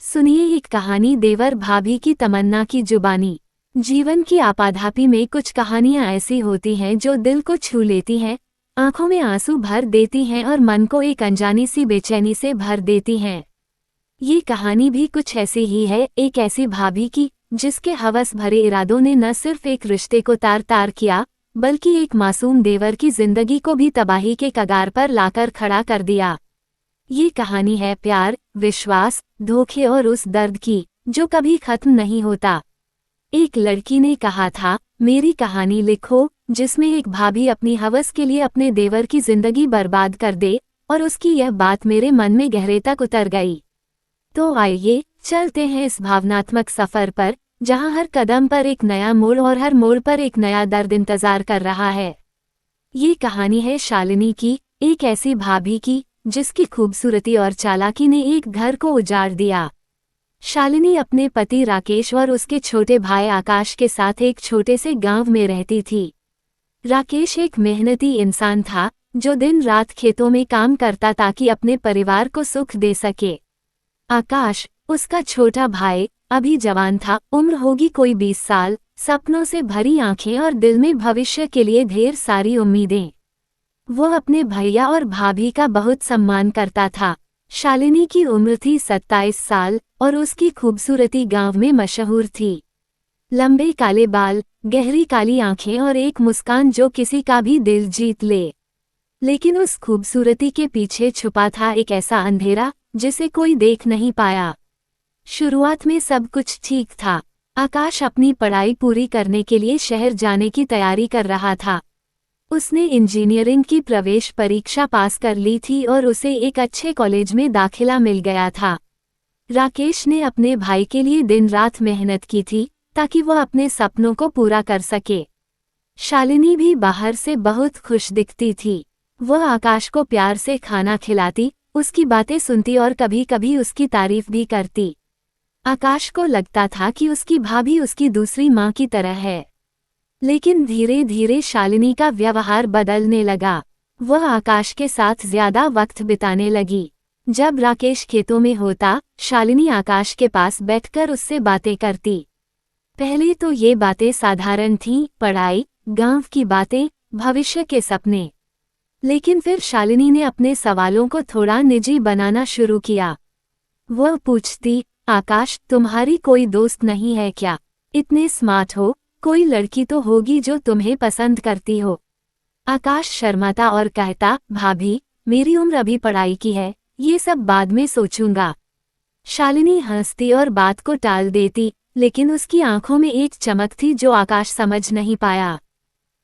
सुनिए एक कहानी देवर भाभी की तमन्ना की जुबानी। जीवन की आपाधापी में कुछ कहानियां ऐसी होती हैं जो दिल को छू लेती हैं, आंखों में आंसू भर देती हैं और मन को एक अनजानी सी बेचैनी से भर देती हैं। ये कहानी भी कुछ ऐसी ही है, एक ऐसी भाभी की जिसके हवस भरे इरादों ने न सिर्फ एक रिश्ते को तार तार किया, बल्कि एक मासूम देवर की जिंदगी को भी तबाही के कगार पर लाकर खड़ा कर दिया। ये कहानी है प्यार, विश्वास, धोखे और उस दर्द की जो कभी खत्म नहीं होता। एक लड़की ने कहा था, मेरी कहानी लिखो, जिसमें एक भाभी अपनी हवस के लिए अपने देवर की जिंदगी बर्बाद कर दे, और उसकी यह बात मेरे मन में गहरे तक उतर गई। तो आइए चलते हैं इस भावनात्मक सफर पर, जहां हर कदम पर एक नया मोड़ और हर मोड़ पर एक नया दर्द इंतजार कर रहा है। ये कहानी है शालिनी की, एक ऐसी भाभी की जिसकी खूबसूरती और चालाकी ने एक घर को उजाड़ दिया। शालिनी अपने पति राकेश और उसके छोटे भाई आकाश के साथ एक छोटे से गांव में रहती थी। राकेश एक मेहनती इंसान था जो दिन रात खेतों में काम करता ताकि अपने परिवार को सुख दे सके। आकाश, उसका छोटा भाई, अभी जवान था, उम्र होगी कोई 20 साल, सपनों से भरी आंखें और दिल में भविष्य के लिए ढेर सारी उम्मीदें। वो अपने भैया और भाभी का बहुत सम्मान करता था। शालिनी की उम्र थी 27 साल और उसकी खूबसूरती गांव में मशहूर थी। लंबे काले बाल, गहरी काली आंखें और एक मुस्कान जो किसी का भी दिल जीत ले। लेकिन उस खूबसूरती के पीछे छुपा था एक ऐसा अंधेरा जिसे कोई देख नहीं पाया। शुरुआत में सब कुछ ठीक था। आकाश अपनी पढ़ाई पूरी करने के लिए शहर जाने की तैयारी कर रहा था। उसने इंजीनियरिंग की प्रवेश परीक्षा पास कर ली थी और उसे एक अच्छे कॉलेज में दाखिला मिल गया था। राकेश ने अपने भाई के लिए दिन रात मेहनत की थी ताकि वह अपने सपनों को पूरा कर सके। शालिनी भी बाहर से बहुत खुश दिखती थी। वह आकाश को प्यार से खाना खिलाती, उसकी बातें सुनती और कभी कभी उसकी तारीफ भी करती। आकाश को लगता था कि उसकी भाभी उसकी दूसरी माँ की तरह है। लेकिन धीरे धीरे शालिनी का व्यवहार बदलने लगा। वह आकाश के साथ ज्यादा वक्त बिताने लगी। जब राकेश खेतों में होता, शालिनी आकाश के पास बैठकर उससे बातें करती। पहले तो ये बातें साधारण थीं, पढ़ाई, गांव की बातें, भविष्य के सपने। लेकिन फिर शालिनी ने अपने सवालों को थोड़ा निजी बनाना शुरू किया। वह पूछती, आकाश, तुम्हारी कोई दोस्त नहीं है क्या? इतने स्मार्ट हो, कोई लड़की तो होगी जो तुम्हें पसंद करती हो। आकाश शर्माता और कहता, भाभी, मेरी उम्र अभी पढ़ाई की है, ये सब बाद में सोचूंगा। शालिनी हंसती और बात को टाल देती, लेकिन उसकी आंखों में एक चमक थी जो आकाश समझ नहीं पाया।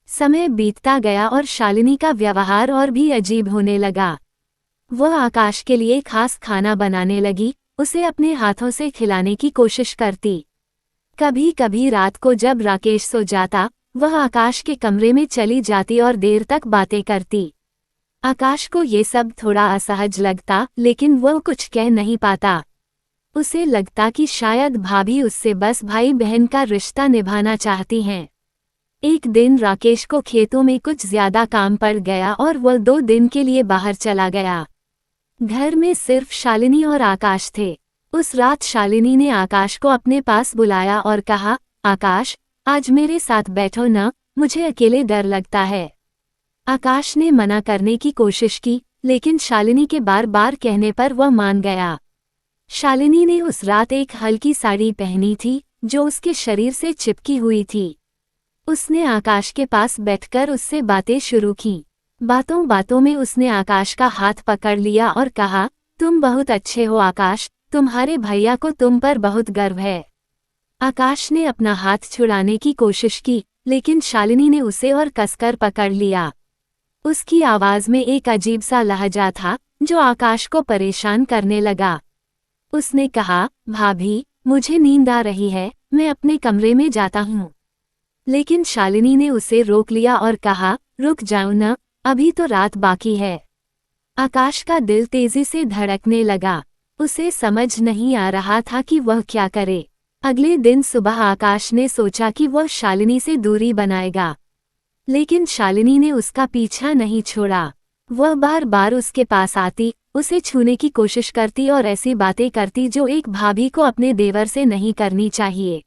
समय बीतता गया और शालिनी का व्यवहार और भी अजीब होने लगा। वह आकाश के लिए खास खाना बनाने लगी, उसे अपने हाथों से खिलाने की कोशिश करती। कभी कभी रात को जब राकेश सो जाता, वह आकाश के कमरे में चली जाती और देर तक बातें करती। आकाश को ये सब थोड़ा असहज लगता, लेकिन वह कुछ कह नहीं पाता। उसे लगता कि शायद भाभी उससे बस भाई बहन का रिश्ता निभाना चाहती हैं। एक दिन राकेश को खेतों में कुछ ज्यादा काम पड़ गया और वह 2 दिन के लिए बाहर चला गया। घर में सिर्फ शालिनी और आकाश थे। उस रात शालिनी ने आकाश को अपने पास बुलाया और कहा, आकाश, आज मेरे साथ बैठो ना, मुझे अकेले डर लगता है। आकाश ने मना करने की कोशिश की, लेकिन शालिनी के बार बार कहने पर वह मान गया। शालिनी ने उस रात एक हल्की साड़ी पहनी थी जो उसके शरीर से चिपकी हुई थी। उसने आकाश के पास बैठकर उससे बातें शुरू की। बातों बातों में उसने आकाश का हाथ पकड़ लिया और कहा, तुम बहुत अच्छे हो आकाश, तुम्हारे भैया को तुम पर बहुत गर्व है। आकाश ने अपना हाथ छुड़ाने की कोशिश की, लेकिन शालिनी ने उसे और कसकर पकड़ लिया। उसकी आवाज में एक अजीब सा लहजा था जो आकाश को परेशान करने लगा। उसने कहा, भाभी, मुझे नींद आ रही है, मैं अपने कमरे में जाता हूँ। लेकिन शालिनी ने उसे रोक लिया और कहा, रुक जाओ न, अभी तो रात बाकी है। आकाश का दिल तेजी से धड़कने लगा। उसे समझ नहीं आ रहा था कि वह क्या करे। अगले दिन सुबह आकाश ने सोचा कि वह शालिनी से दूरी बनाएगा, लेकिन शालिनी ने उसका पीछा नहीं छोड़ा। वह बार बार उसके पास आती, उसे छूने की कोशिश करती और ऐसी बातें करती जो एक भाभी को अपने देवर से नहीं करनी चाहिए।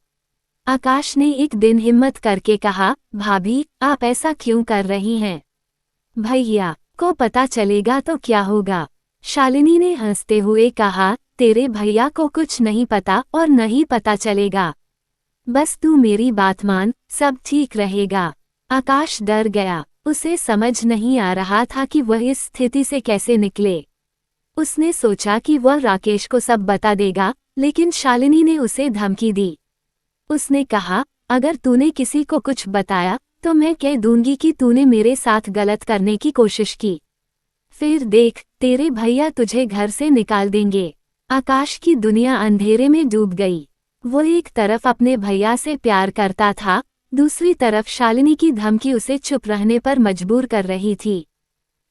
आकाश ने एक दिन हिम्मत करके कहा, भाभी, आप ऐसा क्यों कर रही हैं? भैया को पता चलेगा तो क्या होगा? शालिनी ने हंसते हुए कहा, तेरे भैया को कुछ नहीं पता और नहीं पता चलेगा। बस तू मेरी बात मान, सब ठीक रहेगा। आकाश डर गया, उसे समझ नहीं आ रहा था कि वह इस स्थिति से कैसे निकले। उसने सोचा कि वह राकेश को सब बता देगा, लेकिन शालिनी ने उसे धमकी दी। उसने कहा, अगर तूने किसी को कुछ बताया तो मैं कह दूंगी कि तूने मेरे साथ गलत करने की कोशिश की। फिर देख, तेरे भैया तुझे घर से निकाल देंगे। आकाश की दुनिया अंधेरे में डूब गई। वो एक तरफ अपने भैया से प्यार करता था, दूसरी तरफ शालिनी की धमकी उसे चुप रहने पर मजबूर कर रही थी।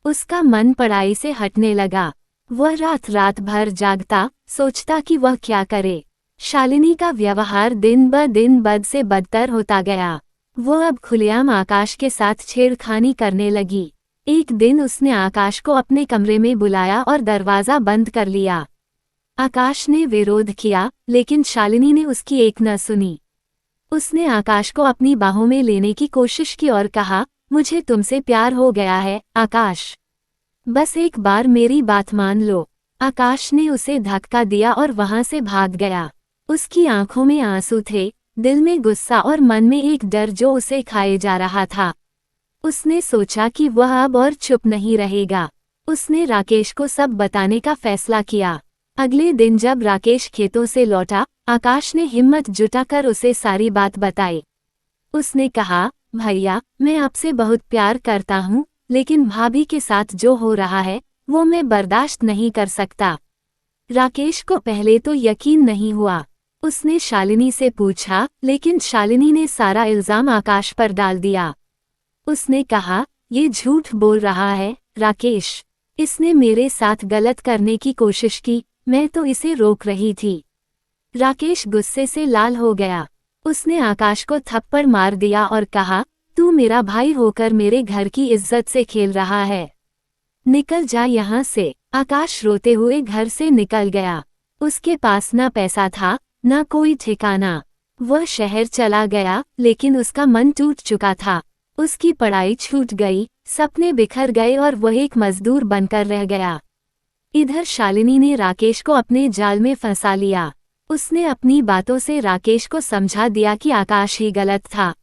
उसका मन पढ़ाई से हटने लगा। वह रात रात भर जागता, सोचता कि वह क्या करे। शालिनी का व्यवहार दिन ब दिन बद से बदतर होता गया। वो अब खुलेआम आकाश के साथ छेड़खानी करने लगी। एक दिन उसने आकाश को अपने कमरे में बुलाया और दरवाज़ा बंद कर लिया। आकाश ने विरोध किया, लेकिन शालिनी ने उसकी एक न सुनी। उसने आकाश को अपनी बाहों में लेने की कोशिश की और कहा, मुझे तुमसे प्यार हो गया है, आकाश। बस एक बार मेरी बात मान लो। आकाश ने उसे धक्का दिया और वहां से भाग गया। उसकी आंखों में आंसू थे, दिल में गुस्सा और मन में एक डर जो उसे खाए जा रहा था। उसने सोचा कि वह अब और चुप नहीं रहेगा। उसने राकेश को सब बताने का फैसला किया। अगले दिन जब राकेश खेतों से लौटा, आकाश ने हिम्मत जुटाकर उसे सारी बात बताई। उसने कहा, भैया, मैं आपसे बहुत प्यार करता हूँ, लेकिन भाभी के साथ जो हो रहा है वो मैं बर्दाश्त नहीं कर सकता। राकेश को पहले तो यकीन नहीं हुआ। उसने शालिनी से पूछा, लेकिन शालिनी ने सारा इल्जाम आकाश पर डाल दिया। उसने कहा, ये झूठ बोल रहा है, राकेश। इसने मेरे साथ गलत करने की कोशिश की, मैं तो इसे रोक रही थी। राकेश गुस्से से लाल हो गया। उसने आकाश को थप्पड़ मार दिया और कहा, तू मेरा भाई होकर मेरे घर की इज्जत से खेल रहा है। निकल जा यहाँ से। आकाश रोते हुए घर से निकल गया। उसके पास न पैसा था, न कोई ठिकाना। वह शहर चला गया, लेकिन उसका मन टूट चुका था। उसकी पढ़ाई छूट गई, सपने बिखर गए और वह एक मजदूर बनकर रह गया। इधर शालिनी ने राकेश को अपने जाल में फंसा लिया। उसने अपनी बातों से राकेश को समझा दिया कि आकाश ही गलत था।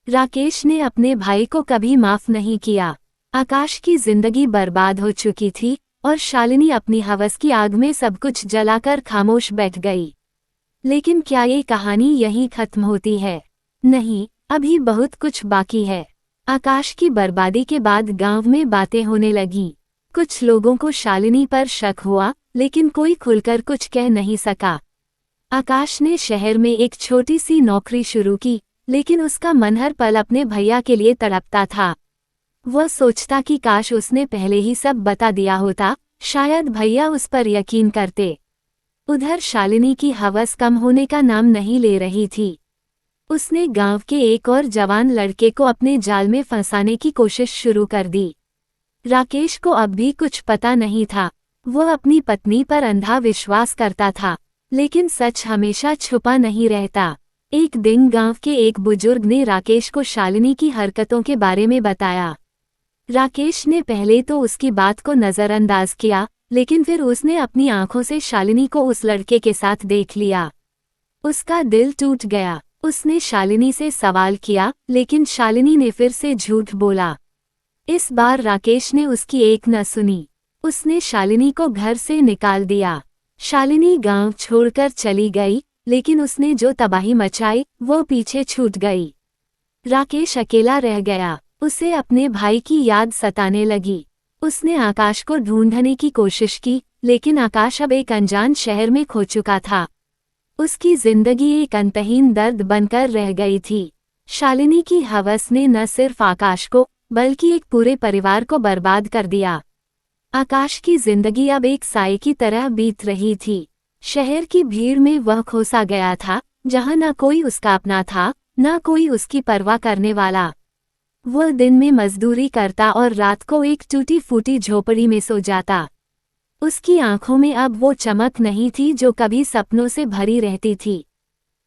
राकेश ने अपने भाई को कभी माफ नहीं किया। आकाश की जिंदगी बर्बाद हो चुकी थी और शालिनी अपनी हवस की आग में सब कुछ जलाकर खामोश बैठ गई। लेकिन क्या ये कहानी यहीं खत्म होती है? नहीं, अभी बहुत कुछ बाकी है। आकाश की बर्बादी के बाद गांव में बातें होने लगीं। कुछ लोगों को शालिनी पर शक हुआ, लेकिन कोई खुलकर कुछ कह नहीं सका। आकाश ने शहर में एक छोटी सी नौकरी शुरू की, लेकिन उसका मन हर पल अपने भैया के लिए तड़पता था। वह सोचता कि काश उसने पहले ही सब बता दिया होता, शायद भैया उस पर यकीन करते। उधर शालिनी की हवस कम होने का नाम नहीं ले रही थी। उसने गांव के एक और जवान लड़के को अपने जाल में फंसाने की कोशिश शुरू कर दी। राकेश को अब भी कुछ पता नहीं था। वह अपनी पत्नी पर अंधा विश्वास करता था, लेकिन सच हमेशा छुपा नहीं रहता। एक दिन गांव के एक बुजुर्ग ने राकेश को शालिनी की हरकतों के बारे में बताया। राकेश ने पहले तो उसकी बात को नज़रअंदाज किया, लेकिन फिर उसने अपनी आंखों से शालिनी को उस लड़के के साथ देख लिया। उसका दिल टूट गया। उसने शालिनी से सवाल किया, लेकिन शालिनी ने फिर से झूठ बोला। इस बार राकेश ने उसकी एक न सुनी। उसने शालिनी को घर से निकाल दिया। शालिनी गांव छोड़कर चली गई, लेकिन उसने जो तबाही मचाई वो पीछे छूट गई। राकेश अकेला रह गया। उसे अपने भाई की याद सताने लगी। उसने आकाश को ढूंढने की कोशिश की, लेकिन आकाश अब एक अनजान शहर में खो चुका था। उसकी जिंदगी एक अंतहीन दर्द बनकर रह गई थी। शालिनी की हवस ने न सिर्फ आकाश को, बल्कि एक पूरे परिवार को बर्बाद कर दिया। आकाश की जिंदगी अब एक साए की तरह बीत रही थी। शहर की भीड़ में वह खोसा गया था, जहां न कोई उसका अपना था, न कोई उसकी परवाह करने वाला। वह दिन में मजदूरी करता और रात को एक टूटी फूटी झोपड़ी में सो जाता। उसकी आंखों में अब वो चमक नहीं थी जो कभी सपनों से भरी रहती थी।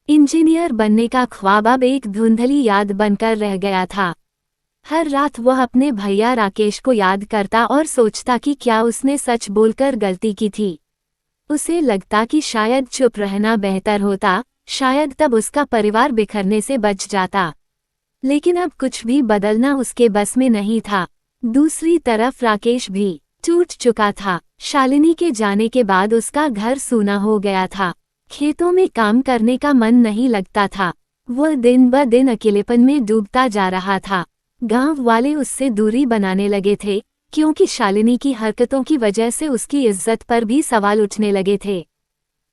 इंजीनियर बनने का ख्वाब अब एक धुंधली याद बनकर रह गया था। हर रात वह अपने भैया राकेश को याद करता और सोचता कि क्या उसने सच बोलकर गलती की थी। उसे लगता कि शायद चुप रहना बेहतर होता, शायद तब उसका परिवार बिखरने से बच जाता। लेकिन अब कुछ भी बदलना उसके बस में नहीं था। दूसरी तरफ राकेश भी टूट चुका था। शालिनी के जाने के बाद उसका घर सूना हो गया था। खेतों में काम करने का मन नहीं लगता था। वह दिन ब दिन अकेलेपन में डूबता जा रहा था। गांव वाले उससे दूरी बनाने लगे थे, क्योंकि शालिनी की हरकतों की वजह से उसकी इज्जत पर भी सवाल उठने लगे थे।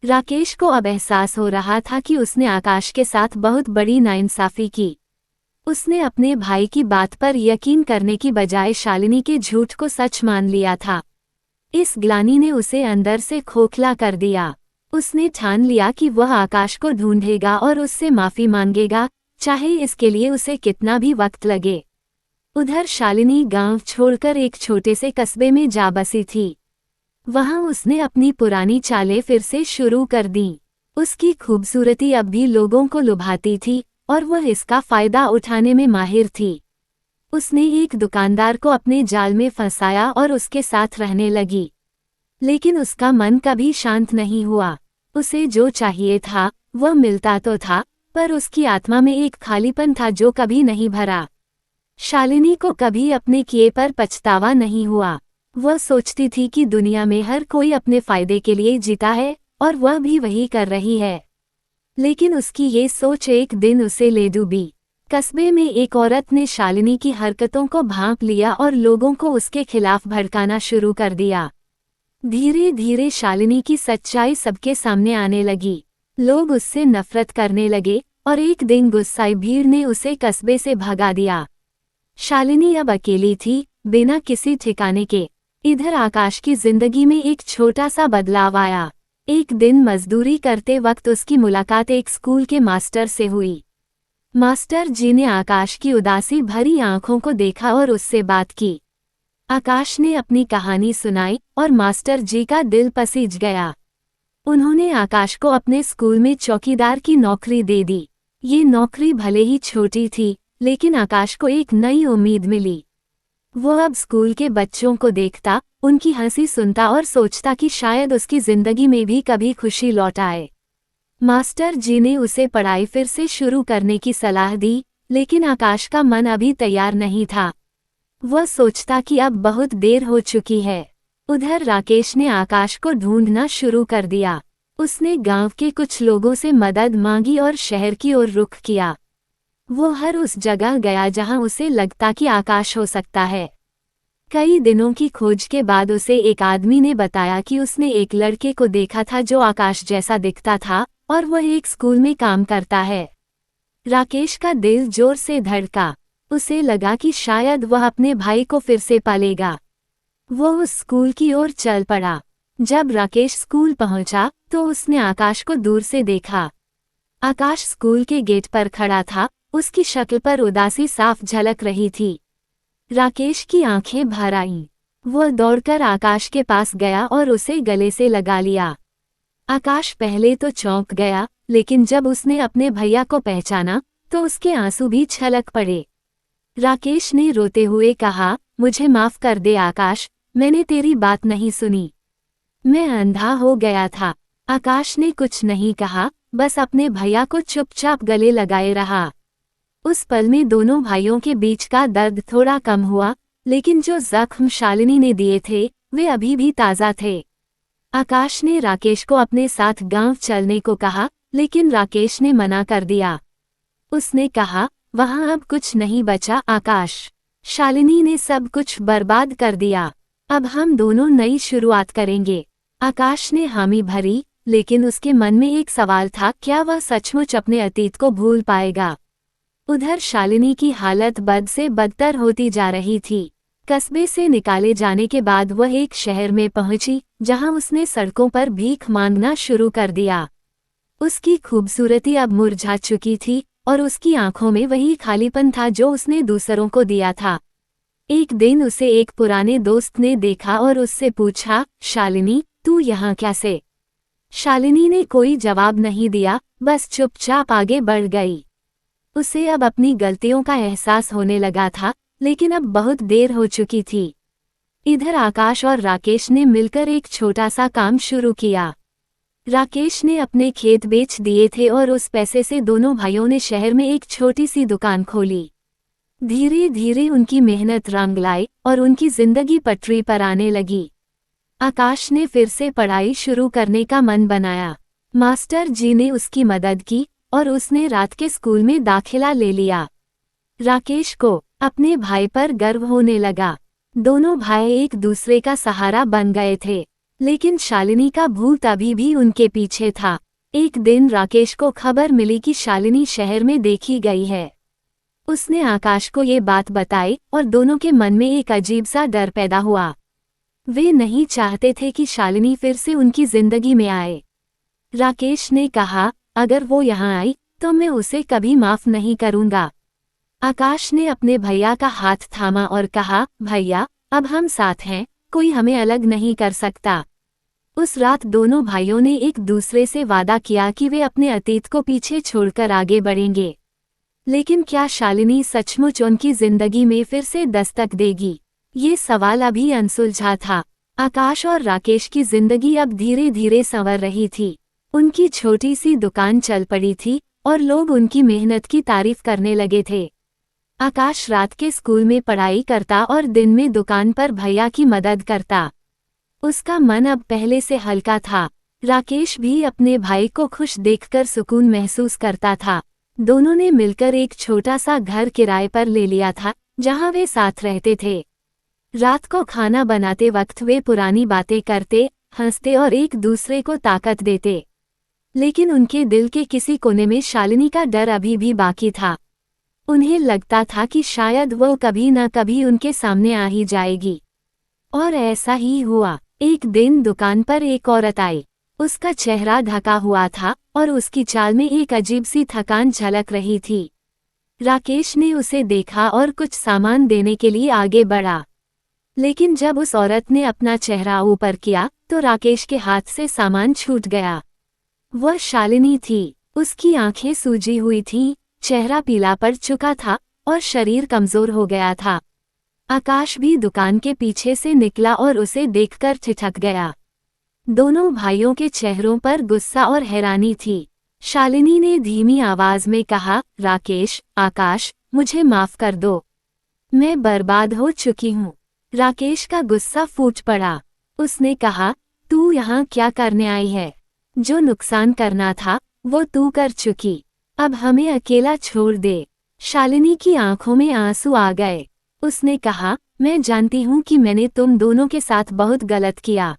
राकेश को अब एहसास हो रहा था कि उसने आकाश के साथ बहुत बड़ी नाइंसाफी की। उसने अपने भाई की बात पर यकीन करने की बजाय शालिनी के झूठ को सच मान लिया था। इस ग्लानि ने उसे अंदर से खोखला कर दिया। उसने ठान लिया कि वह आकाश को ढूंढेगा और उससे माफी मांगेगा, चाहे इसके लिए उसे कितना भी वक्त लगे। उधर शालिनी गांव छोड़कर एक छोटे से कस्बे में जा बसी थी। वहां उसने अपनी पुरानी चालें फिर से शुरू कर दी। उसकी खूबसूरती अब भी लोगों को लुभाती थी और वह इसका फायदा उठाने में माहिर थी। उसने एक दुकानदार को अपने जाल में फंसाया और उसके साथ रहने लगी। लेकिन उसका मन कभी शांत नहीं हुआ। उसे जो चाहिए था वह मिलता तो था, पर उसकी आत्मा में एक खालीपन था जो कभी नहीं भरा। शालिनी को कभी अपने किए पर पछतावा नहीं हुआ। वह सोचती थी कि दुनिया में हर कोई अपने फायदे के लिए जीता है और वह भी वही कर रही है। लेकिन उसकी ये सोच एक दिन उसे ले डूबी। कस्बे में एक औरत ने शालिनी की हरकतों को भांप लिया और लोगों को उसके खिलाफ भड़काना शुरू कर दिया। धीरे धीरे शालिनी की सच्चाई सबके सामने आने लगी। लोग उससे नफरत करने लगे और एक दिन गुस्साई भीड़ ने उसे कस्बे से भगा दिया। शालिनी अब अकेली थी, बिना किसी ठिकाने के। इधर आकाश की जिंदगी में एक छोटा सा बदलाव आया। एक दिन मजदूरी करते वक्त उसकी मुलाकात एक स्कूल के मास्टर से हुई। मास्टर जी ने आकाश की उदासी भरी आंखों को देखा और उससे बात की। आकाश ने अपनी कहानी सुनाई और मास्टर जी का दिल पसीज गया। उन्होंने आकाश को अपने स्कूल में चौकीदार की नौकरी दे दी। ये नौकरी भले ही छोटी थी, लेकिन आकाश को एक नई उम्मीद मिली। वो अब स्कूल के बच्चों को देखता, उनकी हंसी सुनता और सोचता कि शायद उसकी जिंदगी में भी कभी खुशी लौट आए। मास्टर जी ने उसे पढ़ाई फिर से शुरू करने की सलाह दी, लेकिन आकाश का मन अभी तैयार नहीं था। वह सोचता कि अब बहुत देर हो चुकी है। उधर राकेश ने आकाश को ढूंढना शुरू कर दिया। उसने गांव के कुछ लोगों से मदद मांगी और शहर की ओर रुख किया। वो हर उस जगह गया जहां उसे लगता कि आकाश हो सकता है। कई दिनों की खोज के बाद उसे एक आदमी ने बताया कि उसने एक लड़के को देखा था जो आकाश जैसा दिखता था और वह एक स्कूल में काम करता है। राकेश का दिल जोर से धड़का। उसे लगा कि शायद वह अपने भाई को फिर से पालेगा। वो उस स्कूल की ओर चल पड़ा। जब राकेश स्कूल पहुंचा तो उसने आकाश को दूर से देखा। आकाश स्कूल के गेट पर खड़ा था, उसकी शक्ल पर उदासी साफ झलक रही थी। राकेश की आंखें भर आईं। वह दौड़कर आकाश के पास गया और उसे गले से लगा लिया। आकाश पहले तो चौंक गया, लेकिन जब उसने अपने भैया को पहचाना तो उसके आंसू भी छलक पड़े। राकेश ने रोते हुए कहा, मुझे माफ कर दे आकाश, मैंने तेरी बात नहीं सुनी। मैं अंधा हो गया था। आकाश ने कुछ नहीं कहा, बस अपने भैया को चुपचाप गले लगाए रहा। उस पल में दोनों भाइयों के बीच का दर्द थोड़ा कम हुआ, लेकिन जो जख्म शालिनी ने दिए थे वे अभी भी ताज़ा थे। आकाश ने राकेश को अपने साथ गांव चलने को कहा, लेकिन राकेश ने मना कर दिया। उसने कहा, वहां अब कुछ नहीं बचा आकाश। शालिनी ने सब कुछ बर्बाद कर दिया। अब हम दोनों नई शुरुआत करेंगे। आकाश ने हामी भरी, लेकिन उसके मन में एक सवाल था, क्या वह सचमुच अपने अतीत को भूल पाएगा। उधर शालिनी की हालत बद से बदतर होती जा रही थी। कस्बे से निकाले जाने के बाद वह एक शहर में पहुंची, जहां उसने सड़कों पर भीख मांगना शुरू कर दिया। उसकी खूबसूरती अब मुरझा चुकी थी और उसकी आंखों में वही खालीपन था जो उसने दूसरों को दिया था। एक दिन उसे एक पुराने दोस्त ने देखा और उससे पूछा, शालिनी, तू यहाँ कैसे? शालिनी ने कोई जवाब नहीं दिया, बस चुपचाप आगे बढ़ गई। उसे अब अपनी गलतियों का एहसास होने लगा था, लेकिन अब बहुत देर हो चुकी थी। इधर आकाश और राकेश ने मिलकर एक छोटा सा काम शुरू किया। राकेश ने अपने खेत बेच दिए थे और उस पैसे से दोनों भाइयों ने शहर में एक छोटी सी दुकान खोली। धीरे धीरे उनकी मेहनत रंग लाई और उनकी जिंदगी पटरी पर आने लगी। आकाश ने फिर से पढ़ाई शुरू करने का मन बनाया। मास्टर जी ने उसकी मदद की और उसने रात के स्कूल में दाखिला ले लिया। राकेश को अपने भाई पर गर्व होने लगा। दोनों भाई एक दूसरे का सहारा बन गए थे, लेकिन शालिनी का भूत अभी भी उनके पीछे था। एक दिन राकेश को खबर मिली कि शालिनी शहर में देखी गई है। उसने आकाश को ये बात बताई और दोनों के मन में एक अजीब सा डर पैदा हुआ। वे नहीं चाहते थे कि शालिनी फिर से उनकी जिंदगी में आए। राकेश ने कहा, अगर वो यहाँ आई तो मैं उसे कभी माफ नहीं करूँगा। आकाश ने अपने भैया का हाथ थामा और कहा, भैया, अब हम साथ हैं, कोई हमें अलग नहीं कर सकता। उस रात दोनों भाइयों ने एक दूसरे से वादा किया कि वे अपने अतीत को पीछे छोड़कर आगे बढ़ेंगे। लेकिन क्या शालिनी सचमुच उनकी जिंदगी में फिर से दस्तक देगी? ये सवाल अभी अनसुलझा था। आकाश और राकेश की जिंदगी अब धीरे धीरे संवर रही थी। उनकी छोटी सी दुकान चल पड़ी थी और लोग उनकी मेहनत की तारीफ करने लगे थे। आकाश रात के स्कूल में पढ़ाई करता और दिन में दुकान पर भैया की मदद करता। उसका मन अब पहले से हल्का था। राकेश भी अपने भाई को खुश देखकर सुकून महसूस करता था। दोनों ने मिलकर एक छोटा सा घर किराए पर ले लिया था, जहां वे साथ रहते थे। रात को खाना बनाते वक्त वे पुरानी बातें करते, हंसते और एक दूसरे को ताकत देते। लेकिन उनके दिल के किसी कोने में शालिनी का डर अभी भी बाकी था। उन्हें लगता था कि शायद वो कभी न कभी उनके सामने आ ही जाएगी। और ऐसा ही हुआ। एक दिन दुकान पर एक औरत आई। उसका चेहरा ढका हुआ था और उसकी चाल में एक अजीब सी थकान झलक रही थी। राकेश ने उसे देखा और कुछ सामान देने के लिए आगे बढ़ा। लेकिन जब उस औरत ने अपना चेहरा ऊपर किया तो राकेश के हाथ से सामान छूट गया। वह शालिनी थी। उसकी आंखें सूजी हुई थीं, चेहरा पीला पड़ चुका था और शरीर कमजोर हो गया था। आकाश भी दुकान के पीछे से निकला और उसे देखकर ठिठक गया। दोनों भाइयों के चेहरों पर गुस्सा और हैरानी थी। शालिनी ने धीमी आवाज में कहा, राकेश, आकाश, मुझे माफ कर दो। मैं बर्बाद हो चुकी हूँ। राकेश का गुस्सा फूट पड़ा। उसने कहा, तू यहाँ क्या करने आई है? जो नुकसान करना था वो तू कर चुकी। अब हमें अकेला छोड़ दे। शालिनी की आंखों में आंसू आ गए। उसने कहा, मैं जानती हूँ कि मैंने तुम दोनों के साथ बहुत गलत किया,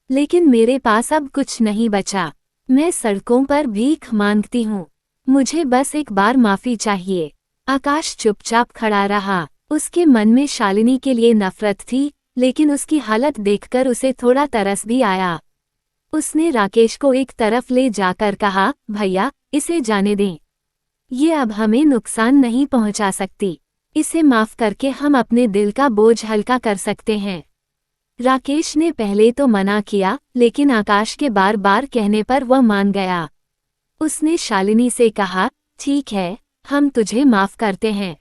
लेकिन मेरे पास अब कुछ नहीं बचा। मैं सड़कों पर भीख मांगती हूँ। मुझे बस एक बार माफी चाहिए। आकाश चुपचाप खड़ा रहा। उसके मन में शालिनी के लिए नफरत थी, लेकिन उसकी हालत देखकर उसे थोड़ा तरस भी आया। उसने राकेश को एक तरफ ले जाकर कहा, भैया, इसे जाने दें। ये अब हमें नुकसान नहीं पहुंचा सकती। इसे माफ करके हम अपने दिल का बोझ हल्का कर सकते हैं। राकेश ने पहले तो मना किया, लेकिन आकाश के बार बार कहने पर वह मान गया। उसने शालिनी से कहा, ठीक है, हम तुझे माफ करते हैं,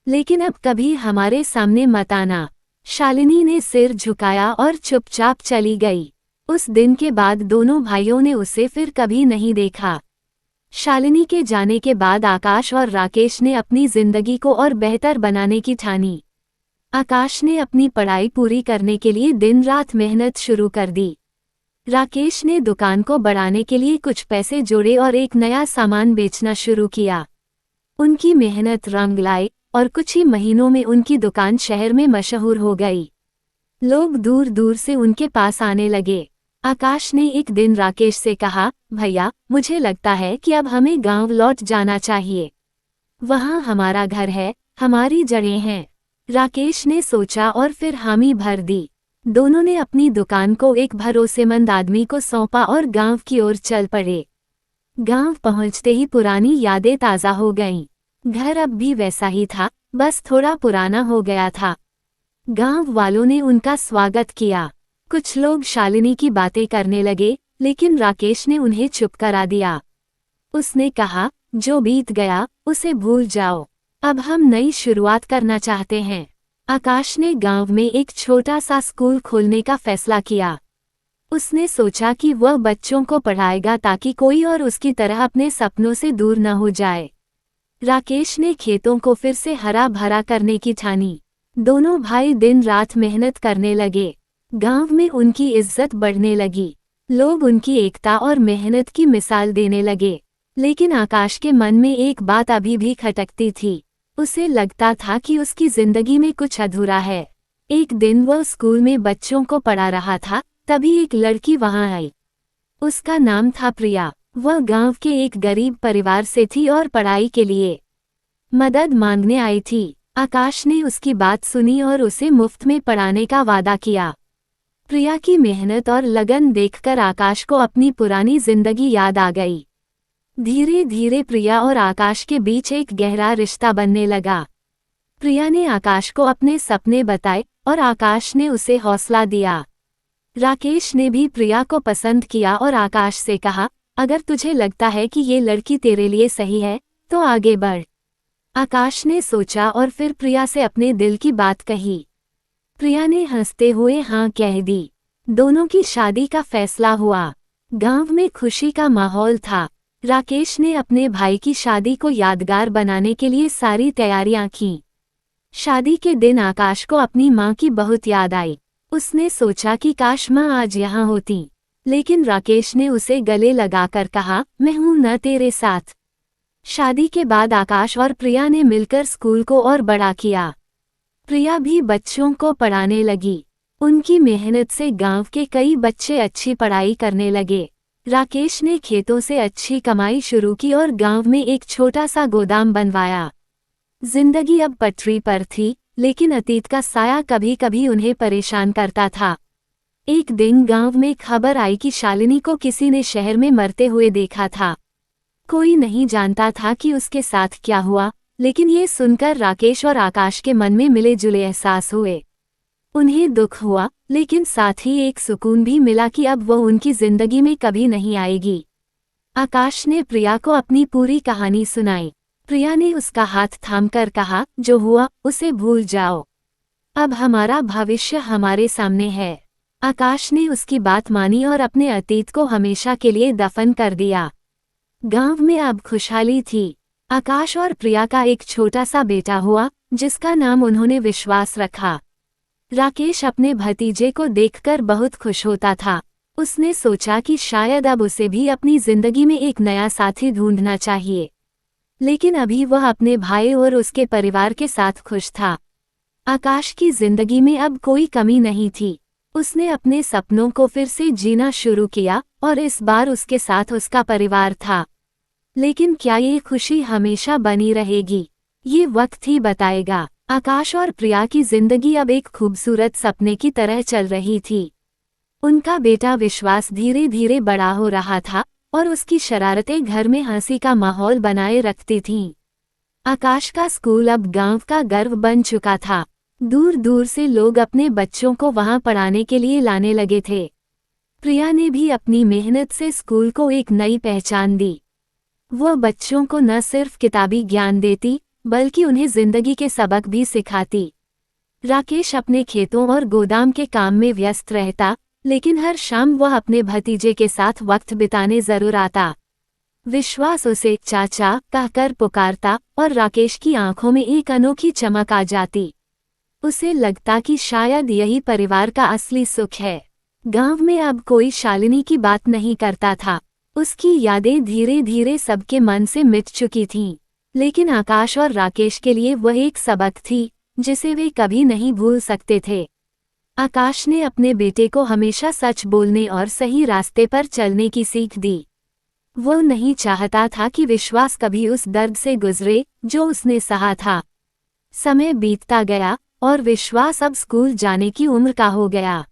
लेकिन अब कभी हमारे सामने मत आना। शालिनी ने सिर झुकाया और चुपचाप चली गई। उस दिन के बाद दोनों भाइयों ने उसे फिर कभी नहीं देखा। शालिनी के जाने के बाद आकाश और राकेश ने अपनी जिंदगी को और बेहतर बनाने की ठानी। आकाश ने अपनी पढ़ाई पूरी करने के लिए दिन रात मेहनत शुरू कर दी। राकेश ने दुकान को बढ़ाने के लिए कुछ पैसे जोड़े और एक नया सामान बेचना शुरू किया। उनकी मेहनत रंग लाई और कुछ ही महीनों में उनकी दुकान शहर में मशहूर हो गई। लोग दूर दूर से उनके पास आने लगे। आकाश ने एक दिन राकेश से कहा, भैया, मुझे लगता है कि अब हमें गांव लौट जाना चाहिए। वहाँ हमारा घर है, हमारी जड़ें हैं। राकेश ने सोचा और फिर हामी भर दी। दोनों ने अपनी दुकान को एक भरोसेमंद आदमी को सौंपा और गांव की ओर चल पड़े। गांव पहुंचते ही पुरानी यादें ताज़ा हो गईं। घर अब भी वैसा ही था, बस थोड़ा पुराना हो गया था। गांव वालों ने उनका स्वागत किया। कुछ लोग शालिनी की बातें करने लगे, लेकिन राकेश ने उन्हें चुप करा दिया। उसने कहा, जो बीत गया उसे भूल जाओ, अब हम नई शुरुआत करना चाहते हैं। आकाश ने गांव में एक छोटा सा स्कूल खोलने का फैसला किया। उसने सोचा कि वह बच्चों को पढ़ाएगा ताकि कोई और उसकी तरह अपने सपनों से दूर न हो जाए। राकेश ने खेतों को फिर से हरा भरा करने की ठानी। दोनों भाई दिन रात मेहनत करने लगे। गांव में उनकी इज्जत बढ़ने लगी। लोग उनकी एकता और मेहनत की मिसाल देने लगे। लेकिन आकाश के मन में एक बात अभी भी खटकती थी। उसे लगता था कि उसकी जिंदगी में कुछ अधूरा है। एक दिन वह स्कूल में बच्चों को पढ़ा रहा था, तभी एक लड़की वहां आई। उसका नाम था प्रिया। वह गांव के एक गरीब परिवार से थी और पढ़ाई के लिए मदद मांगने आई थी। आकाश ने उसकी बात सुनी और उसे मुफ्त में पढ़ाने का वादा किया। प्रिया की मेहनत और लगन देखकर आकाश को अपनी पुरानी जिंदगी याद आ गई। धीरे धीरे प्रिया और आकाश के बीच एक गहरा रिश्ता बनने लगा। प्रिया ने आकाश को अपने सपने बताए और आकाश ने उसे हौसला दिया। राकेश ने भी प्रिया को पसंद किया और आकाश से कहा, अगर तुझे लगता है कि ये लड़की तेरे लिए सही है तो आगे बढ़। आकाश ने सोचा और फिर प्रिया से अपने दिल की बात कही। प्रिया ने हंसते हुए हाँ कह दी। दोनों की शादी का फैसला हुआ। गांव में खुशी का माहौल था। राकेश ने अपने भाई की शादी को यादगार बनाने के लिए सारी तैयारियां की। शादी के दिन आकाश को अपनी मां की बहुत याद आई। उसने सोचा कि काश मां आज यहाँ होती, लेकिन राकेश ने उसे गले लगाकर कहा, मैं हूं न तेरे साथ। शादी के बाद आकाश और प्रिया ने मिलकर स्कूल को और बड़ा किया। प्रिया भी बच्चों को पढ़ाने लगी। उनकी मेहनत से गांव के कई बच्चे अच्छी पढ़ाई करने लगे। राकेश ने खेतों से अच्छी कमाई शुरू की और गांव में एक छोटा सा गोदाम बनवाया। जिंदगी अब पटरी पर थी, लेकिन अतीत का साया कभी कभी उन्हें परेशान करता था। एक दिन गांव में खबर आई कि शालिनी को किसी ने शहर में मरते हुए देखा था। कोई नहीं जानता था कि उसके साथ क्या हुआ, लेकिन ये सुनकर राकेश और आकाश के मन में मिले जुले एहसास हुए। उन्हें दुख हुआ, लेकिन साथ ही एक सुकून भी मिला कि अब वह उनकी जिंदगी में कभी नहीं आएगी। आकाश ने प्रिया को अपनी पूरी कहानी सुनाई। प्रिया ने उसका हाथ थामकर कहा, जो हुआ उसे भूल जाओ, अब हमारा भविष्य हमारे सामने है। आकाश ने उसकी बात मानी और अपने अतीत को हमेशा के लिए दफन कर दिया। गांव में अब खुशहाली थी। आकाश और प्रिया का एक छोटा सा बेटा हुआ, जिसका नाम उन्होंने विश्वास रखा। राकेश अपने भतीजे को देखकर बहुत खुश होता था। उसने सोचा कि शायद अब उसे भी अपनी जिंदगी में एक नया साथी ढूंढना चाहिए। लेकिन अभी वह अपने भाई और उसके परिवार के साथ खुश था। आकाश की जिंदगी में अब कोई कमी नहीं थी। उसने अपने सपनों को फिर से जीना शुरू किया और इस बार उसके साथ उसका परिवार था। लेकिन क्या ये खुशी हमेशा बनी रहेगी? ये वक्त ही बताएगा। आकाश और प्रिया की जिंदगी अब एक खूबसूरत सपने की तरह चल रही थी। उनका बेटा विश्वास धीरे धीरे बड़ा हो रहा था और उसकी शरारतें घर में हंसी का माहौल बनाए रखती थीं। आकाश का स्कूल अब गांव का गर्व बन चुका था। दूर दूर से लोग अपने बच्चों को वहां पढ़ाने के लिए लाने लगे थे। प्रिया ने भी अपनी मेहनत से स्कूल को एक नई पहचान दी। वह बच्चों को न सिर्फ किताबी ज्ञान देती, बल्कि उन्हें जिंदगी के सबक भी सिखाती। राकेश अपने खेतों और गोदाम के काम में व्यस्त रहता, लेकिन हर शाम वह अपने भतीजे के साथ वक्त बिताने जरूर आता। विश्वास उसे चाचा कहकर पुकारता और राकेश की आंखों में एक अनोखी चमक आ जाती। उसे लगता कि शायद यही परिवार का असली सुख है। गांव में अब कोई शालिनी की बात नहीं करता था। उसकी यादें धीरे धीरे सबके मन से मिट चुकी थीं। लेकिन आकाश और राकेश के लिए वह एक सबक थी, जिसे वे कभी नहीं भूल सकते थे। आकाश ने अपने बेटे को हमेशा सच बोलने और सही रास्ते पर चलने की सीख दी। वह नहीं चाहता था कि विश्वास कभी उस दर्द से गुजरे जो उसने सहा था। समय बीतता गया और विश्वास अब स्कूल जाने की उम्र का हो गया।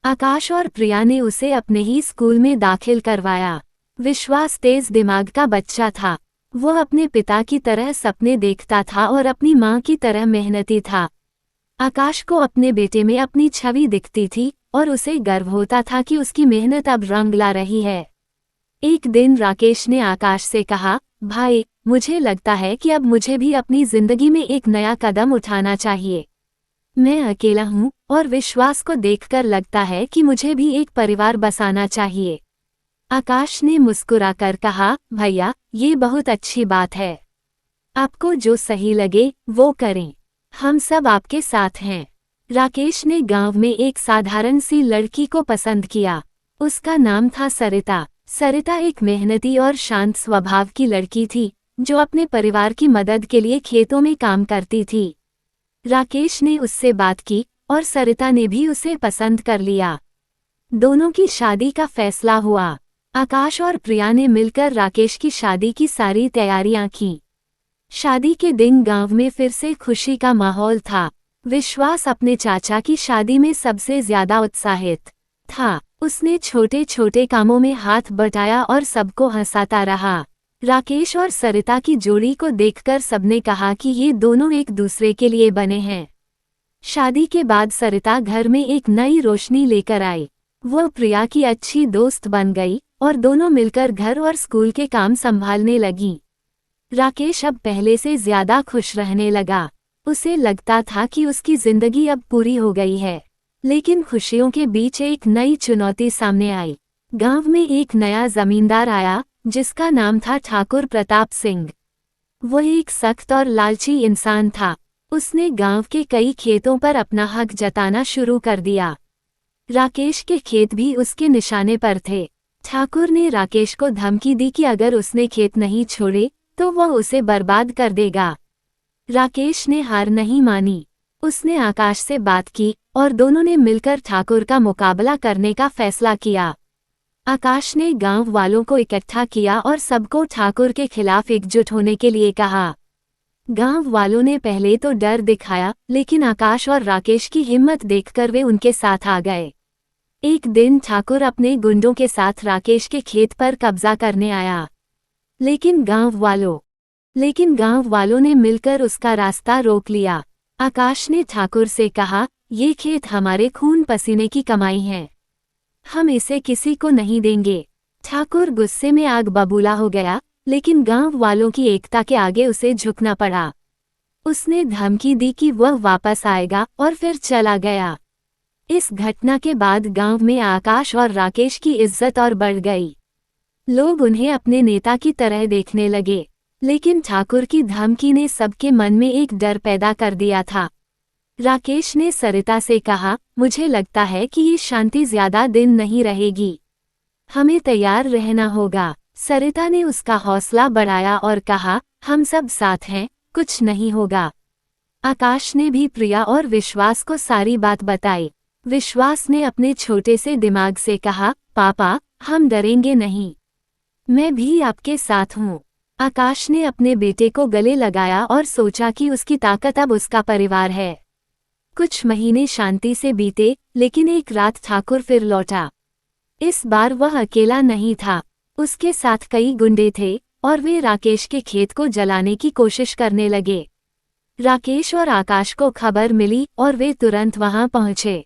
आकाश और प्रिया ने उसे अपने ही स्कूल में दाखिल करवाया। विश्वास तेज दिमाग का बच्चा था। वो अपने पिता की तरह सपने देखता था और अपनी माँ की तरह मेहनती था। आकाश को अपने बेटे में अपनी छवि दिखती थी और उसे गर्व होता था कि उसकी मेहनत अब रंग ला रही है। एक दिन राकेश ने आकाश से कहा, भाई, मुझे लगता है कि अब मुझे भी अपनी जिंदगी में एक नया कदम उठाना चाहिए। मैं अकेला हूँ और विश्वास को देखकर लगता है कि मुझे भी एक परिवार बसाना चाहिए। आकाश ने मुस्कुराकर कहा, भैया, ये बहुत अच्छी बात है। आपको जो सही लगे वो करें। हम सब आपके साथ हैं। राकेश ने गांव में एक साधारण सी लड़की को पसंद किया। उसका नाम था सरिता। सरिता एक मेहनती और शांत स्वभाव की लड़की थी, जो अपने परिवार की मदद के लिए खेतों में काम करती थी। राकेश ने उससे बात की और सरिता ने भी उसे पसंद कर लिया। दोनों की शादी का फैसला हुआ। आकाश और प्रिया ने मिलकर राकेश की शादी की सारी तैयारियां की। शादी के दिन गांव में फिर से खुशी का माहौल था। विश्वास अपने चाचा की शादी में सबसे ज्यादा उत्साहित था। उसने छोटे छोटे कामों में हाथ बटाया और सबको हंसाता रहा। राकेश और सरिता की जोड़ी को देखकर सबने कहा कि ये दोनों एक दूसरे के लिए बने हैं। शादी के बाद सरिता घर में एक नई रोशनी लेकर आई। वो प्रिया की अच्छी दोस्त बन गई और दोनों मिलकर घर और स्कूल के काम संभालने लगीं। राकेश अब पहले से ज्यादा खुश रहने लगा। उसे लगता था कि उसकी जिंदगी अब पूरी हो गई है। लेकिन खुशियों के बीच एक नई चुनौती सामने आई। गांव में एक नया जमींदार आया, जिसका नाम था ठाकुर प्रताप सिंह। वो एक सख्त और लालची इंसान था। उसने गांव के कई खेतों पर अपना हक जताना शुरू कर दिया। राकेश के खेत भी उसके निशाने पर थे। ठाकुर ने राकेश को धमकी दी कि अगर उसने खेत नहीं छोड़े तो वह उसे बर्बाद कर देगा। राकेश ने हार नहीं मानी। उसने आकाश से बात की और दोनों ने मिलकर ठाकुर का मुकाबला करने का फैसला किया। आकाश ने गांव वालों को इकट्ठा किया और सबको ठाकुर के खिलाफ एकजुट होने के लिए कहा। गांव वालों ने पहले तो डर दिखाया, लेकिन आकाश और राकेश की हिम्मत देखकर वे उनके साथ आ गए। एक दिन ठाकुर अपने गुंडों के साथ राकेश के खेत पर कब्जा करने आया। लेकिन गांव वालों ने मिलकर उसका रास्ता रोक लिया। आकाश ने ठाकुर से कहा, ये खेत हमारे खून पसीने की कमाई है। हम इसे किसी को नहीं देंगे। ठाकुर गुस्से में आग बबूला हो गया, लेकिन गांव वालों की एकता के आगे उसे झुकना पड़ा। उसने धमकी दी कि वह वापस आएगा और फिर चला गया। इस घटना के बाद गांव में आकाश और राकेश की इज्जत और बढ़ गई। लोग उन्हें अपने नेता की तरह देखने लगे। लेकिन ठाकुर की धमकी ने सबके मन में एक डर पैदा कर दिया था। राकेश ने सरिता से कहा, मुझे लगता है कि ये शांति ज्यादा दिन नहीं रहेगी। हमें तैयार रहना होगा। सरिता ने उसका हौसला बढ़ाया और कहा, हम सब साथ हैं, कुछ नहीं होगा। आकाश ने भी प्रिया और विश्वास को सारी बात बताई। विश्वास ने अपने छोटे से दिमाग से कहा, पापा, हम डरेंगे नहीं। मैं भी आपके साथ हूँ। आकाश ने अपने बेटे को गले लगाया और सोचा कि उसकी ताकत अब उसका परिवार है। कुछ महीने शांति से बीते, लेकिन एक रात ठाकुर फिर लौटा। इस बार वह अकेला नहीं था। उसके साथ कई गुंडे थे और वे राकेश के खेत को जलाने की कोशिश करने लगे। राकेश और आकाश को खबर मिली और वे तुरंत वहां पहुंचे।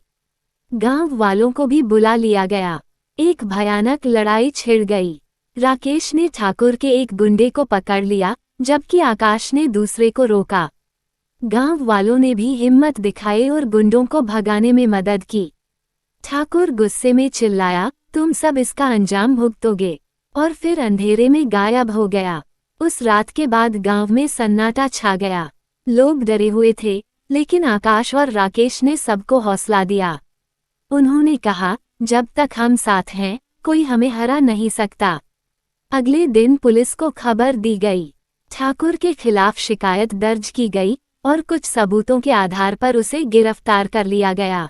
गांव वालों को भी बुला लिया गया। एक भयानक लड़ाई छिड़ गई। राकेश ने ठाकुर के एक गुंडे को पकड़ लिया, जबकि आकाश ने दूसरे को रोका। गांव वालों ने भी हिम्मत दिखाई और गुंडों को भगाने में मदद की। ठाकुर गुस्से में चिल्लाया, तुम सब इसका अंजाम भुगतोगे, और फिर अंधेरे में गायब हो गया। उस रात के बाद गांव में सन्नाटा छा गया। लोग डरे हुए थे, लेकिन आकाश और राकेश ने सबको हौसला दिया। उन्होंने कहा, जब तक हम साथ हैं, कोई हमें हरा नहीं सकता। अगले दिन पुलिस को खबर दी गई। ठाकुर के खिलाफ शिकायत दर्ज की गई और कुछ सबूतों के आधार पर उसे गिरफ्तार कर लिया गया।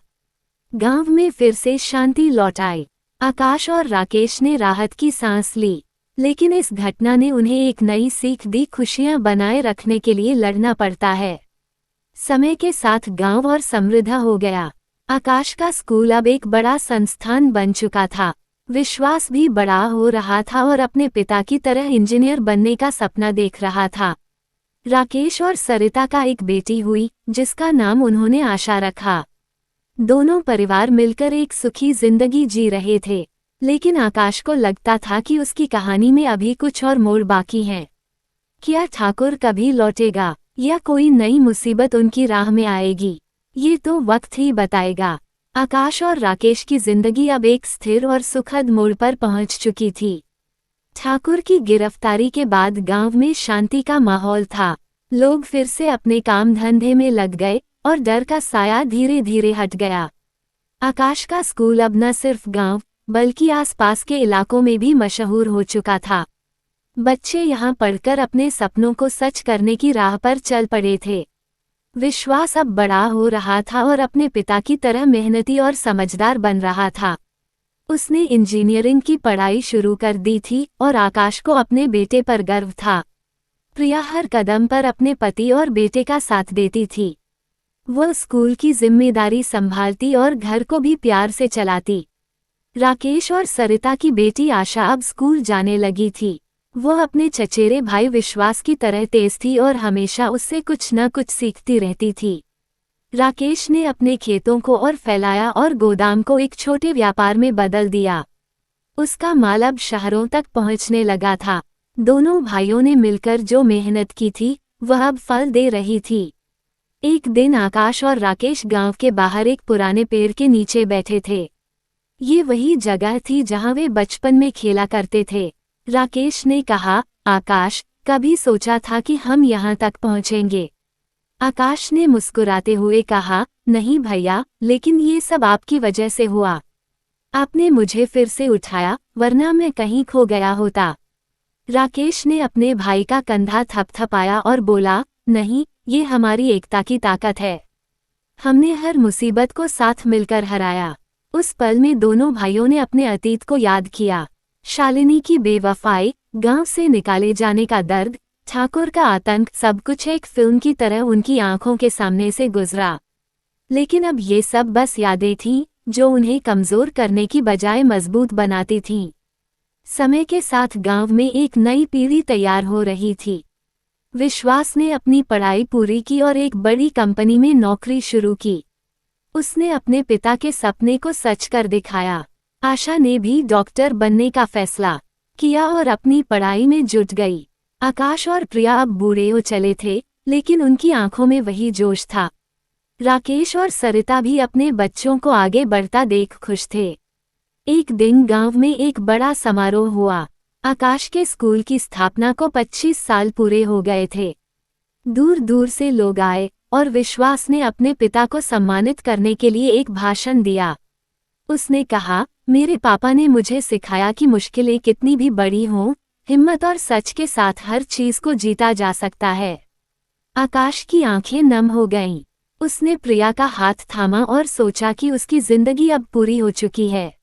गांव में फिर से शांति लौट आई। आकाश और राकेश ने राहत की सांस ली, लेकिन इस घटना ने उन्हें एक नई सीख दी, खुशियां बनाए रखने के लिए लड़ना पड़ता है। समय के साथ गांव और समृद्ध हो गया। आकाश का स्कूल अब एक बड़ा संस्थान बन चुका था। विश्वास भी बड़ा हो रहा था और अपने पिता की तरह इंजीनियर बनने का सपना देख रहा था। राकेश और सरिता का एक बेटी हुई, जिसका नाम उन्होंने आशा रखा। दोनों परिवार मिलकर एक सुखी जिंदगी जी रहे थे, लेकिन आकाश को लगता था कि उसकी कहानी में अभी कुछ और मोड़ बाकी हैं। क्या ठाकुर कभी लौटेगा या कोई नई मुसीबत उनकी राह में आएगी, ये तो वक्त ही बताएगा। आकाश और राकेश की जिंदगी अब एक स्थिर और सुखद मोड़ पर पहुंच चुकी थी। ठाकुर की गिरफ्तारी के बाद गांव में शांति का माहौल था। लोग फिर से अपने काम धंधे में लग गए और डर का साया धीरे धीरे हट गया। आकाश का स्कूल अब न सिर्फ गांव बल्कि आसपास के इलाकों में भी मशहूर हो चुका था। बच्चे यहाँ पढ़कर अपने सपनों को सच करने की राह पर चल पड़े थे। विश्वास अब बड़ा हो रहा था और अपने पिता की तरह मेहनती और समझदार बन रहा था। उसने इंजीनियरिंग की पढ़ाई शुरू कर दी थी और आकाश को अपने बेटे पर गर्व था। प्रिया हर कदम पर अपने पति और बेटे का साथ देती थी। वह स्कूल की जिम्मेदारी संभालती और घर को भी प्यार से चलाती। राकेश और सरिता की बेटी आशा अब स्कूल जाने लगी थी। वह अपने चचेरे भाई विश्वास की तरह तेज थी और हमेशा उससे कुछ न कुछ सीखती रहती थी। राकेश ने अपने खेतों को और फैलाया और गोदाम को एक छोटे व्यापार में बदल दिया। उसका माल अब शहरों तक पहुंचने लगा था। दोनों भाइयों ने मिलकर जो मेहनत की थी वह अब फल दे रही थी। एक दिन आकाश और राकेश गांव के बाहर एक पुराने पेड़ के नीचे बैठे थे। ये वही जगह थी जहां वे बचपन में खेला करते थे। राकेश ने कहा, आकाश, कभी सोचा था कि हम यहाँ तक पहुँचेंगे? आकाश ने मुस्कुराते हुए कहा, नहीं भैया, लेकिन ये सब आपकी वजह से हुआ। आपने मुझे फिर से उठाया, वरना मैं कहीं खो गया होता। राकेश ने अपने भाई का कंधा थपथपाया और बोला, नहीं, ये हमारी एकता की ताकत है। हमने हर मुसीबत को साथ मिलकर हराया। उस पल में दोनों भाइयों ने अपने अतीत को याद किया। शालिनी की बेवफाई, गांव से निकाले जाने का दर्द, ठाकुर का आतंक, सब कुछ एक फिल्म की तरह उनकी आंखों के सामने से गुजरा। लेकिन अब ये सब बस यादें थीं, जो उन्हें कमजोर करने की बजाय मजबूत बनाती थीं। समय के साथ गांव में एक नई पीढ़ी तैयार हो रही थी। विश्वास ने अपनी पढ़ाई पूरी की और एक बड़ी कंपनी में नौकरी शुरू की। उसने अपने पिता के सपने को सच कर दिखाया। आशा ने भी डॉक्टर बनने का फैसला किया और अपनी पढ़ाई में जुट गई। आकाश और प्रिया अब बूढ़े हो चले थे, लेकिन उनकी आंखों में वही जोश था। राकेश और सरिता भी अपने बच्चों को आगे बढ़ता देख खुश थे। एक दिन गांव में एक बड़ा समारोह हुआ। आकाश के स्कूल की स्थापना को 25 साल पूरे हो गए थे। दूर दूर से लोग आए और विश्वास ने अपने पिता को सम्मानित करने के लिए एक भाषण दिया। उसने कहा, मेरे पापा ने मुझे सिखाया कि मुश्किलें कितनी भी बड़ी हों, हिम्मत और सच के साथ हर चीज को जीता जा सकता है। आकाश की आंखें नम हो गईं। उसने प्रिया का हाथ थामा और सोचा कि उसकी जिंदगी अब पूरी हो चुकी है।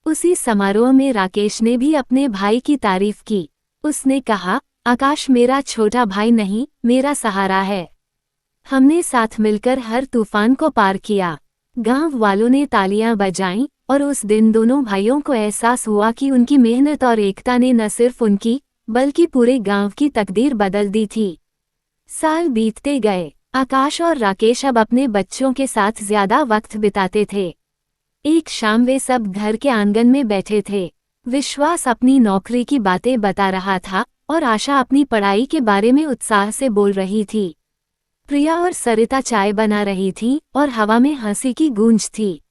उसी समारोह में राकेश ने भी अपने भाई की तारीफ की। उसने कहा, आकाश मेरा छोटा भाई नहीं, मेरा सहारा है। हमने साथ मिलकर हर तूफान को पार किया। गांव वालों ने तालियां बजाईं और उस दिन दोनों भाइयों को एहसास हुआ कि उनकी मेहनत और एकता ने न सिर्फ उनकी बल्कि पूरे गांव की तकदीर बदल दी थी। साल बीतते गए। आकाश और राकेश अब अपने बच्चों के साथ ज्यादा वक्त बिताते थे। एक शाम वे सब घर के आंगन में बैठे थे। विश्वास अपनी नौकरी की बातें बता रहा था और आशा अपनी पढ़ाई के बारे में उत्साह से बोल रही थी। प्रिया और सरिता चाय बना रही थीं और हवा में हंसी की गूंज थी।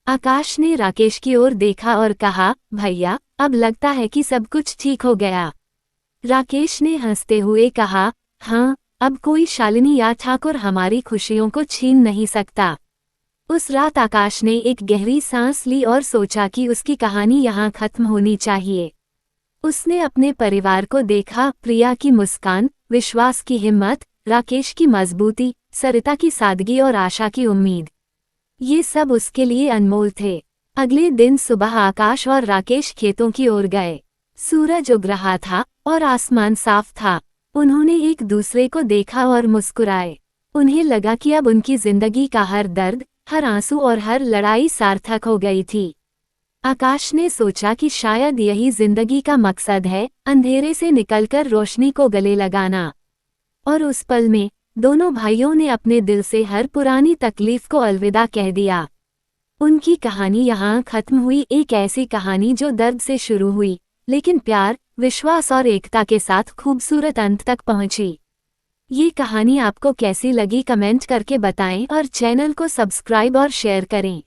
आकाश ने राकेश की ओर देखा और कहा, भैया, अब लगता है कि सब कुछ ठीक हो गया। राकेश ने हंसते हुए कहा, हाँ, अब कोई शालिनी या ठाकुर हमारी खुशियों को छीन नहीं सकता। उस रात आकाश ने एक गहरी सांस ली और सोचा कि उसकी कहानी यहाँ खत्म होनी चाहिए। उसने अपने परिवार को देखा, प्रिया की मुस्कान, विश्वास की हिम्मत, राकेश की मजबूती, सरिता की सादगी और आशा की उम्मीद। ये सब उसके लिए अनमोल थे। अगले दिन सुबह आकाश और राकेश खेतों की ओर गए। सूरज उग रहा था और आसमान साफ था। उन्होंने एक दूसरे को देखा और मुस्कुराए। उन्हें लगा कि अब उनकी जिंदगी का हर दर्द, हर आंसू और हर लड़ाई सार्थक हो गई थी। आकाश ने सोचा कि शायद यही जिंदगी का मकसद है, अंधेरे से निकलकर रोशनी को गले लगाना। और उस पल में दोनों भाइयों ने अपने दिल से हर पुरानी तकलीफ को अलविदा कह दिया। उनकी कहानी यहाँ खत्म हुई, एक ऐसी कहानी जो दर्द से शुरू हुई लेकिन प्यार, विश्वास और एकता के साथ खूबसूरत अंत तक पहुंची। ये कहानी आपको कैसी लगी कमेंट करके बताएं और चैनल को सब्सक्राइब और शेयर करें।